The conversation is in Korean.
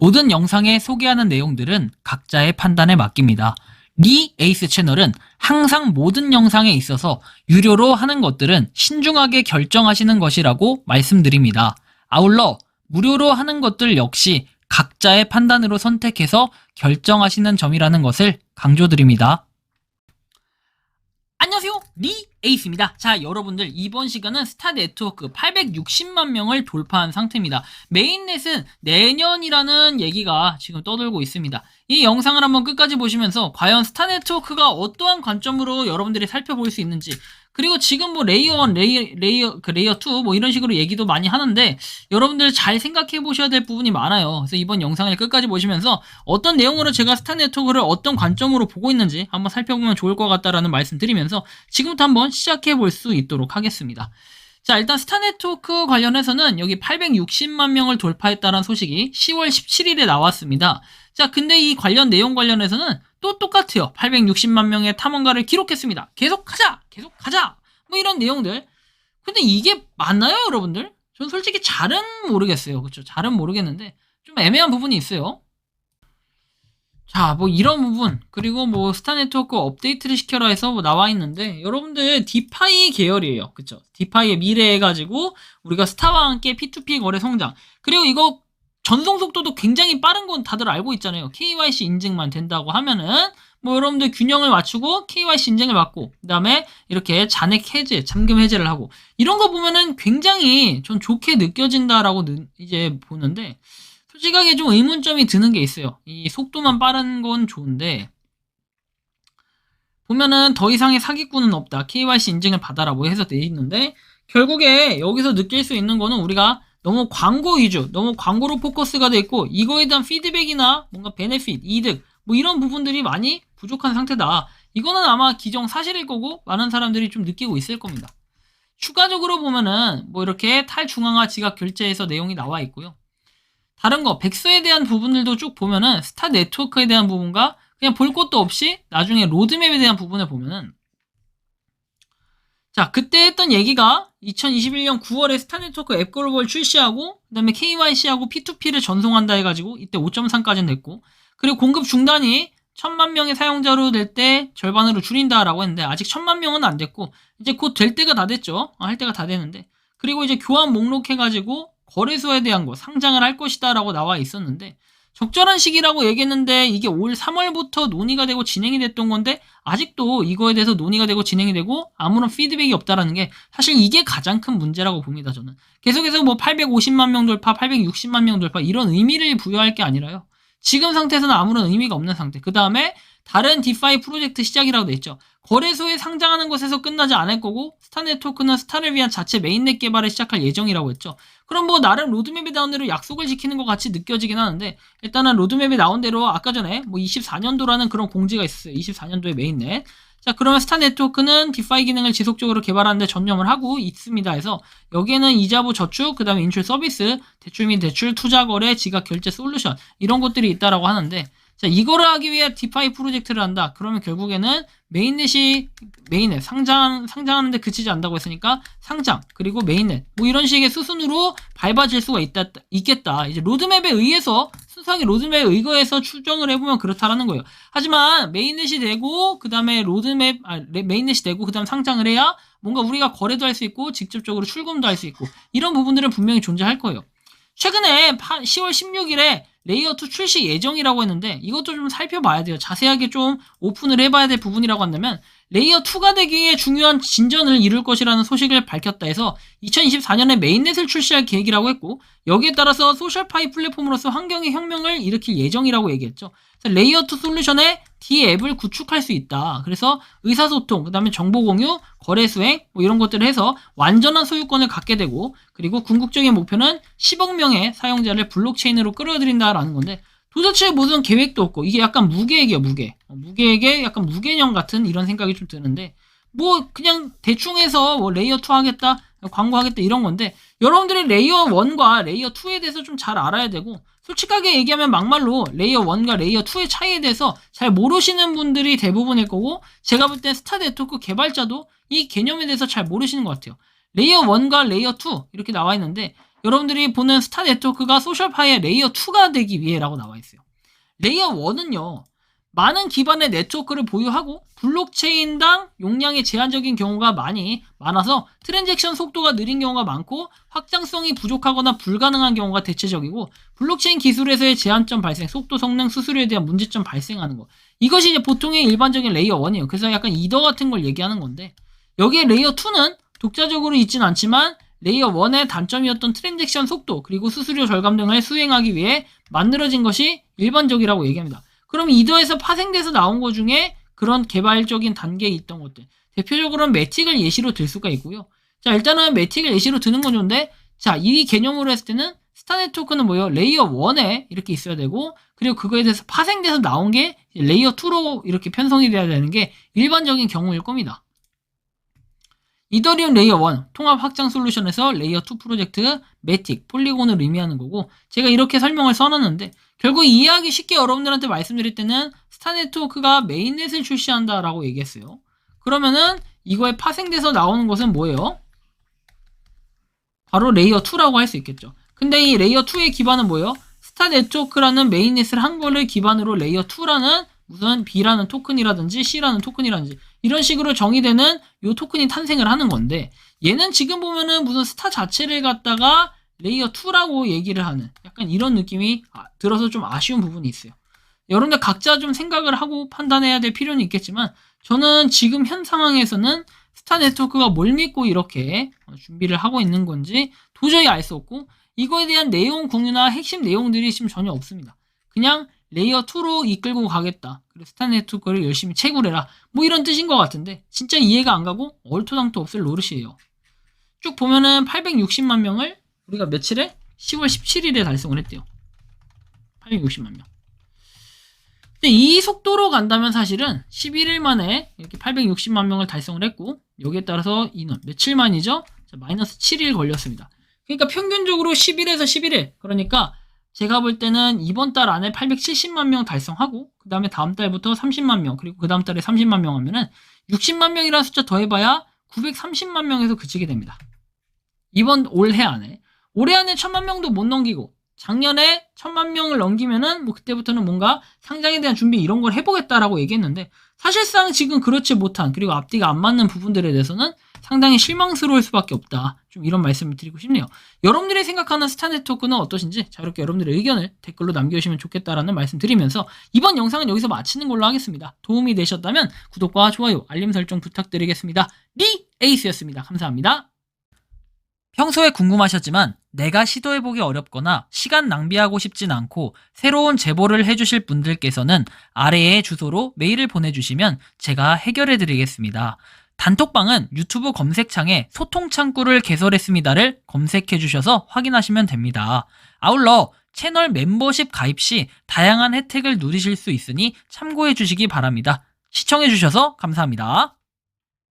모든 영상에 소개하는 내용들은 각자의 판단에 맡깁니다. 리 에이스 채널은 항상 모든 영상에 있어서 유료로 하는 것들은 신중하게 결정하시는 것이라고 말씀드립니다. 아울러 무료로 하는 것들 역시 각자의 판단으로 선택해서 결정하시는 점이라는 것을 강조드립니다. 안녕하세요, 리 에이스입니다. 자, 여러분들 이번 시간은 스타 네트워크 860만 명을 돌파한 상태입니다. 메인넷은 내년이라는 얘기가 지금 떠돌고 있습니다. 이 영상을 한번 끝까지 보시면서 과연 스타 네트워크가 어떠한 관점으로 여러분들이 살펴볼 수 있는지, 그리고 지금 뭐 레이어 1, 레이어 2 뭐 이런 식으로 얘기도 많이 하는데 여러분들 잘 생각해 보셔야 될 부분이 많아요. 그래서 이번 영상을 끝까지 보시면서 어떤 내용으로 제가 스타 네트워크를 어떤 관점으로 보고 있는지 한번 살펴보면 좋을 것 같다라는 말씀 드리면서 지금부터 한번 시작해 볼 수 있도록 하겠습니다. 자, 일단 스타 네트워크 관련해서는 여기 860만 명을 돌파했다는 소식이 10월 17일에 나왔습니다. 자, 근데 이 관련 내용 관련해서는 또 똑같아요. 860만 명의 탐험가를 기록했습니다. 계속하자! 계속하자! 뭐 이런 내용들. 근데 이게 맞나요, 여러분들? 전 솔직히 잘은 모르겠어요. 그쵸? 잘은 모르겠는데 좀 애매한 부분이 있어요. 자, 뭐 이런 부분, 그리고 뭐 스타 네트워크 업데이트를 시켜라 해서 뭐 나와 있는데 여러분들 디파이 계열이에요. 그쵸? 디파이의 미래 해가지고 우리가 스타와 함께 P2P 거래 성장, 그리고 이거 전송 속도도 굉장히 빠른 건 다들 알고 있잖아요. KYC 인증만 된다고 하면은 뭐 여러분들 균형을 맞추고 KYC 인증을 받고 그 다음에 이렇게 잔액 해제, 잠금 해제를 하고 이런 거 보면은 굉장히 전 좋게 느껴진다라고 이제 보는데 솔직하게 좀 의문점이 드는 게 있어요. 이 속도만 빠른 건 좋은데 보면은 더 이상의 사기꾼은 없다. KYC 인증을 받아라 뭐 해서 돼 있는데 결국에 여기서 느낄 수 있는 거는 우리가 너무 광고 위주, 너무 광고로 포커스가 돼 있고 이거에 대한 피드백이나 뭔가 베네핏, 이득 뭐 이런 부분들이 많이 부족한 상태다. 이거는 아마 기정사실일 거고 많은 사람들이 좀 느끼고 있을 겁니다. 추가적으로 보면은 뭐 이렇게 탈중앙화 지각 결제에서 내용이 나와 있고요. 다른 거 백서에 대한 부분들도 쭉 보면은 스타 네트워크에 대한 부분과 그냥 볼 것도 없이 나중에 로드맵에 대한 부분을 보면은 자, 그때 했던 얘기가 2021년 9월에 스타 네트워크 앱 글로벌 출시하고 그 다음에 KYC하고 P2P를 전송한다 해가지고 이때 5.3까지는 됐고, 그리고 공급 중단이 1000만 명의 사용자로 될 때 절반으로 줄인다라고 했는데 아직 1000만 명은 안 됐고 이제 곧 될 때가 다 됐죠. 할 때가 다 됐는데, 그리고 이제 교환 목록 해가지고 거래소에 대한 거 상장을 할 것이다 라고 나와 있었는데 적절한 시기라고 얘기했는데 이게 올 3월부터 논의가 되고 진행이 됐던 건데 아직도 이거에 대해서 논의가 되고 진행이 되고 아무런 피드백이 없다라는 게 사실 이게 가장 큰 문제라고 봅니다. 저는 계속해서 뭐 850만 명 돌파, 860만 명 돌파 이런 의미를 부여할 게 아니라요, 지금 상태에서는 아무런 의미가 없는 상태. 그 다음에 다른 디파이 프로젝트 시작이라고 돼 있죠. 거래소에 상장하는 것에서 끝나지 않을 거고 스타 네트워크는 스타를 위한 자체 메인넷 개발을 시작할 예정이라고 했죠. 그럼 뭐 나름 로드맵에 나온 대로 약속을 지키는 것 같이 느껴지긴 하는데 일단은 로드맵에 나온 대로 아까 전에 뭐 24년도라는 그런 공지가 있었어요. 24년도에 메인넷. 자, 그러면 스타 네트워크는 디파이 기능을 지속적으로 개발하는 데 전념을 하고 있습니다 해서 여기에는 이자부 저축, 그 다음에 인출 서비스, 대출 및 대출, 투자 거래, 지각 결제 솔루션 이런 것들이 있다라고 하는데, 자, 이거를 하기 위해 디파이 프로젝트를 한다. 그러면 결국에는 메인넷 상장하는데 그치지 않는다고 했으니까 상장 그리고 메인넷 뭐 이런 식의 수순으로 밟아질 수가 있겠다. 이제 로드맵에 의해서 순수하게 로드맵에 의거해서 추정을 해보면 그렇다라는 거예요. 하지만 메인넷이 되고 그 다음에 메인넷이 되고 그 다음 상장을 해야 뭔가 우리가 거래도 할 수 있고 직접적으로 출금도 할 수 있고 이런 부분들은 분명히 존재할 거예요. 최근에 10월 16일에 레이어2 출시 예정이라고 했는데 이것도 좀 살펴봐야 돼요. 자세하게 좀 오픈을 해봐야 될 부분이라고 한다면 레이어2가 되기 위해 중요한 진전을 이룰 것이라는 소식을 밝혔다 해서 2024년에 메인넷을 출시할 계획이라고 했고 여기에 따라서 소셜파이 플랫폼으로서 환경의 혁명을 일으킬 예정이라고 얘기했죠. 그래서 레이어2 솔루션에 D앱을 구축할 수 있다. 그래서 의사소통, 그 다음에 정보공유, 거래수행 뭐 이런 것들을 해서 완전한 소유권을 갖게 되고, 그리고 궁극적인 목표는 10억 명의 사용자를 블록체인으로 끌어들인다라는 건데 도대체 무슨 계획도 없고 이게 약간 무계획이에요. 무계획의 약간 무개념 같은 이런 생각이 좀 드는데 뭐 그냥 대충 해서 뭐 레이어2 하겠다, 광고하겠다 이런 건데 여러분들이 레이어 1과 레이어 2에 대해서 좀 잘 알아야 되고, 솔직하게 얘기하면 막말로 레이어 1과 레이어 2의 차이에 대해서 잘 모르시는 분들이 대부분일 거고 제가 볼 땐 스타 네트워크 개발자도 이 개념에 대해서 잘 모르시는 것 같아요. 레이어 1과 레이어 2 이렇게 나와 있는데 여러분들이 보는 스타 네트워크가 소셜파이의 레이어 2가 되기 위해라고 나와 있어요. 레이어 1은요. 많은 기반의 네트워크를 보유하고 블록체인당 용량이 제한적인 경우가 많아서 트랜잭션 속도가 느린 경우가 많고 확장성이 부족하거나 불가능한 경우가 대체적이고 블록체인 기술에서의 제한점 발생, 속도, 성능, 수수료에 대한 문제점 발생하는 거. 이것이 이제 보통의 일반적인 레이어 1이에요. 그래서 약간 이더 같은 걸 얘기하는 건데 여기에 레이어 2는 독자적으로 있진 않지만 레이어 1의 단점이었던 트랜잭션 속도 그리고 수수료 절감 등을 수행하기 위해 만들어진 것이 일반적이라고 얘기합니다. 그럼 이더에서 파생돼서 나온 것 중에 그런 개발적인 단계에 있던 것들 대표적으로는 매틱을 예시로 들 수가 있고요. 자, 일단은 매틱을 예시로 드는 건 좋은데 자, 이 개념으로 했을 때는 스타 네트워크는 뭐예요? 레이어 1에 이렇게 있어야 되고 그리고 그거에 대해서 파생돼서 나온 게 레이어 2로 이렇게 편성이 돼야 되는 게 일반적인 경우일 겁니다. 이더리움 레이어 1 통합 확장 솔루션에서 레이어 2 프로젝트 매틱, 폴리곤을 의미하는 거고 제가 이렇게 설명을 써놨는데 결국 이해하기 쉽게 여러분들한테 말씀드릴 때는 스타 네트워크가 메인넷을 출시한다 라고 얘기했어요. 그러면은 이거에 파생돼서 나오는 것은 뭐예요? 바로 레이어 2라고 할 수 있겠죠. 근데 이 레이어 2의 기반은 뭐예요? 스타 네트워크라는 메인넷을 한 거를 기반으로 레이어 2라는 무슨 B라는 토큰이라든지 C라는 토큰이라든지 이런 식으로 정의되는 요 토큰이 탄생을 하는 건데 얘는 지금 보면은 무슨 스타 자체를 갖다가 레이어 2라고 얘기를 하는 약간 이런 느낌이 들어서 좀 아쉬운 부분이 있어요. 여러분들 각자 좀 생각을 하고 판단해야 될 필요는 있겠지만 저는 지금 현 상황에서는 스타 네트워크가 뭘 믿고 이렇게 준비를 하고 있는 건지 도저히 알 수 없고 이거에 대한 내용 공유나 핵심 내용들이 지금 전혀 없습니다. 그냥 레이어 2로 이끌고 가겠다. 그리고 스타 네트워크를 열심히 채굴해라. 뭐 이런 뜻인 것 같은데 진짜 이해가 안 가고 얼토당토 없을 노릇이에요. 쭉 보면은 860만 명을 우리가 며칠에? 10월 17일에 달성을 했대요. 860만 명. 근데 이 속도로 간다면 사실은 11일 만에 이렇게 860만 명을 달성을 했고 여기에 따라서 인원 며칠 만이죠? 자, 마이너스 7일 걸렸습니다. 그러니까 평균적으로 10일에서 11일 그러니까 제가 볼 때는 이번 달 안에 870만 명 달성하고 그 다음에 다음 달부터 30만 명 그리고 그 다음 달에 30만 명 하면은 60만 명이라는 숫자 더해봐야 930만 명에서 그치게 됩니다. 이번 올해 안에 올해 안에 1000만 명도 못 넘기고 작년에 1000만 명을 넘기면은 뭐 그때부터는 뭔가 상장에 대한 준비 이런 걸 해보겠다라고 얘기했는데 사실상 지금 그렇지 못한 그리고 앞뒤가 안 맞는 부분들에 대해서는 상당히 실망스러울 수밖에 없다. 좀 이런 말씀을 드리고 싶네요. 여러분들이 생각하는 스타 네트워크는 어떠신지 자유롭게 여러분들의 의견을 댓글로 남겨주시면 좋겠다라는 말씀 드리면서 이번 영상은 여기서 마치는 걸로 하겠습니다. 도움이 되셨다면 구독과 좋아요, 알림 설정 부탁드리겠습니다. 리 에이스였습니다. 감사합니다. 평소에 궁금하셨지만 내가 시도해보기 어렵거나 시간 낭비하고 싶진 않고 새로운 제보를 해주실 분들께서는 아래의 주소로 메일을 보내주시면 제가 해결해드리겠습니다. 단톡방은 유튜브 검색창에 소통창구를 개설했습니다를 검색해주셔서 확인하시면 됩니다. 아울러 채널 멤버십 가입 시 다양한 혜택을 누리실 수 있으니 참고해주시기 바랍니다. 시청해주셔서 감사합니다.